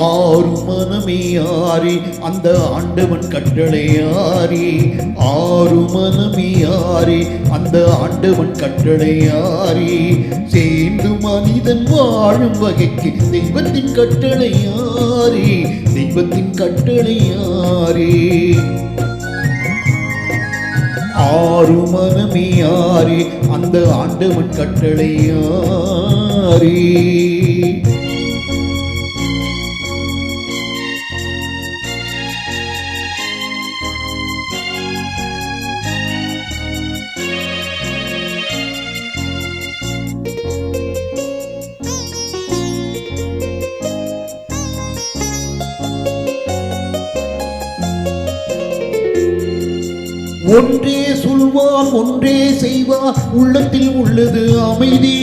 ஆறு மனமே ஆறி அந்த ஆண்டவன் கட்டளை ஆறி, ஆறு மனமே ஆறி அந்த ஆண்டவன் கட்டளை ஆறி, சேர்ந்து மனிதன் வாழும் வகைக்கு தெய்வத்தின் கட்டளை ஆறி, தெய்வத்தின் கட்டளை ஆறி. ஆறு மனமே ஆறி அந்த ஆண்டவன் கட்டளை ஆறி. ஒன்றே சொல்வார் ஒன்றே செய்வார், உள்ளத்தில் உள்ளது அமைதி.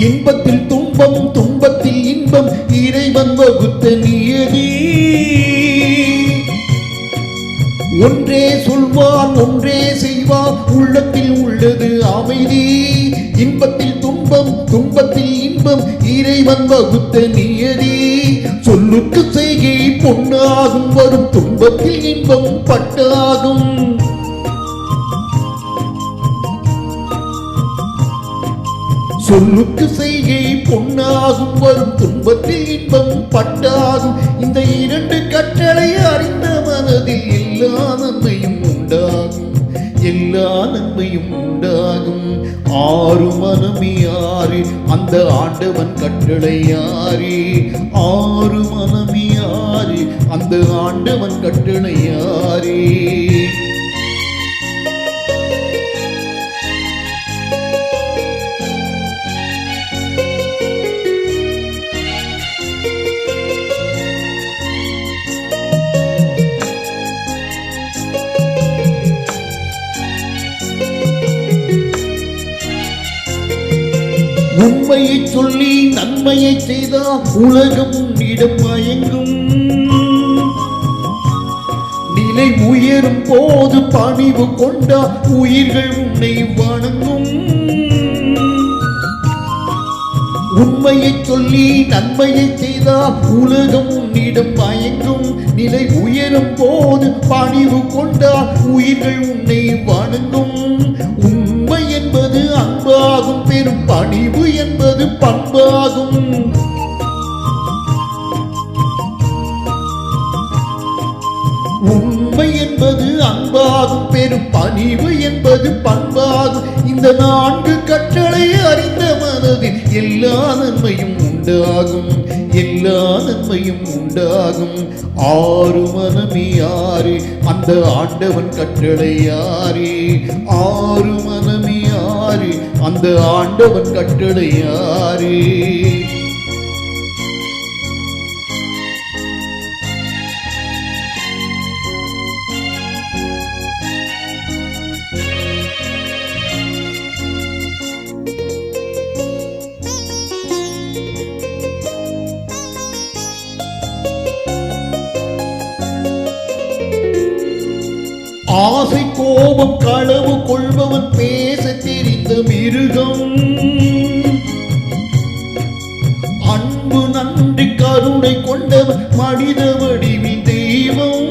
இன்பத்தில் துன்பம் துன்பத்தில் இன்பம், இறைவன் வகுத்த நியதி. ஒன்றே சொல்வார் ஒன்றே செய்வார், உள்ளத்தில் உள்ளது அமைதி. இன்பத்தில் துன்பம் துன்பத்தில் இன்பம், இறைவன் வகுத்த நியதி. சொல்லுக்கு செய்கை பொன்னாகும், வரும் துன்பத்தில் இன்பம் பட்டாகும். சொல்லுக்கு செய்கை பொன்னாகும், வரும் துன்பத்தில் இன்பம் பட்டாகும். இந்த இரண்டு கட்டளை அறிந்த மனதில் எல்லா நன்மையும் உண்டாகும், எல்லா நன்மையும் உண்டாகும். ஆறு மனமே ஆறி அந்த ஆண்டவன் கட்டளை ஆறி, ஆறு மனமே ஆறி அந்த ஆண்டவன் கட்டளை ஆறி. உண்மையை சொல்லி நன்மையை செய்தால் உலகம் உன்னிடம் மயங்கும். நிலை உயரும் போது பணிவு கொண்டா உயிர்கள் உன்னை வணங்கும். உண்மையை சொல்லி நன்மையை செய்தால் உலகம் உன்னிடம் மயங்கும். நிலை உயரும் போது பணிவு கொண்டா உயிர்கள் உன்னை வணங்கும். உண்மை என்பது அன்பாகும், பெரும் பணிவு என்பது பண்பாகும். உண்மை என்பது அன்பாகும், பெரும் பணிவு என்பது பண்பாகும். இந்த நான்கு கட்டளை அறிந்த மனதில் எல்லா நன்மையும் உண்டாகும், எல்லா நன்மையும் உண்டாகும். ஆறு மனமே ஆறி அந்த ஆண்டவன் கட்டளை ஆறி, ஆறு மனமே ஆறி அந்த ஆண்டவன் கட்டளை ஆறி. ஆசை கோபம் களவு கொள்பவன் பேச தெரிந்த மிருகம். அன்பு நன்றி கருணை கொண்டவன் மனித வடிவில் தெய்வம்.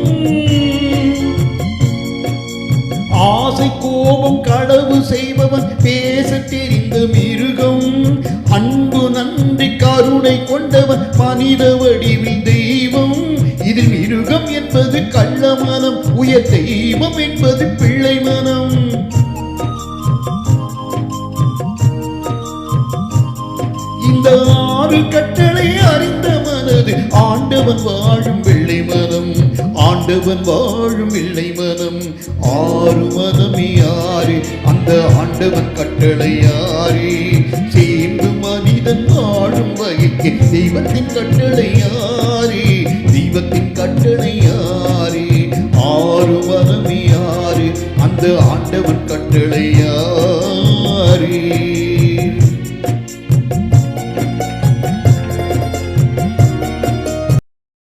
ஆசை கோபம் களவு செய்பவன் பேச தெரிந்த மிருகம். அன்பு நன்றி கருணை கொண்டவன் மனித வடிவில் தெய்வம். இதில் மிருகம் என்பது கள்ள மனம், உயர் தெய்வம் என்பது பிள்ளை மனம். இந்த ஆறு கட்டளை அறிந்த மனது ஆண்டவன் வாழும் வெள்ளை மனம், ஆண்டவன் வாழும் வெள்ளை மனம். ஆறு மனமே ஆறி அந்த ஆண்டவன் கட்டளை ஆறி, சேர்ந்து மனிதன் வாழும் வகைக்கு தெய்வத்தின் கட்டளை ஆறி, தெய்வத்தின் கட்டளை ஆறி. ஆறு மனமே ஆறி அந்த ஆண்டவன் கட்டளை ஆறி.